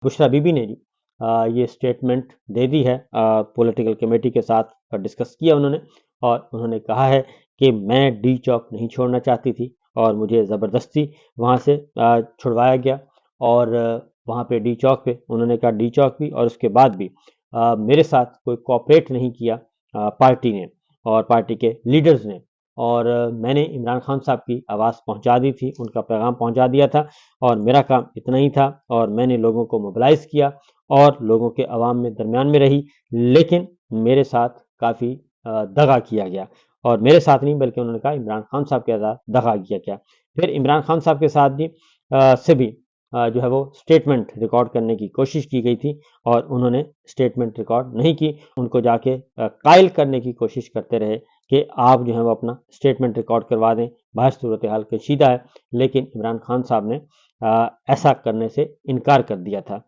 Bushra be be نے جی یہ statement دے دی ہے، پولیٹیکل کمیٹی کے ساتھ ڈسکس کیا انہوں نے، اور انہوں نے کہا ہے کہ میں ڈی چوک نہیں چھوڑنا چاہتی تھی اور مجھے زبردستی وہاں سے چھڑوایا گیا، اور وہاں پہ ڈی چوک پہ انہوں نے کہا ڈی چوک بھی، اور اس کے بعد بھی میرے ساتھ کوئی کوآپریٹ نہیں کیا پارٹی نے اور پارٹی کے لیڈرز نے، اور میں نے عمران خان صاحب کی آواز پہنچا دی تھی، ان کا پیغام پہنچا دیا تھا، اور میرا کام اتنا ہی تھا، اور میں نے لوگوں کو موبلائز کیا اور لوگوں کے عوام میں درمیان میں رہی، لیکن میرے ساتھ کافی دغا کیا گیا، اور میرے ساتھ نہیں بلکہ انہوں نے کہا عمران خان صاحب کے ساتھ دغا کیا گیا۔ پھر عمران خان صاحب کے ساتھ بھی سے بھی جو ہے وہ سٹیٹمنٹ ریکارڈ کرنے کی کوشش کی گئی تھی، اور انہوں نے سٹیٹمنٹ ریکارڈ نہیں کی، ان کو جا کے قائل کرنے کی کوشش کرتے رہے کہ آپ جو ہے وہ اپنا سٹیٹمنٹ ریکارڈ کروا دیں، باہر صورتحال کشیدہ ہے، لیکن عمران خان صاحب نے ایسا کرنے سے انکار کر دیا تھا۔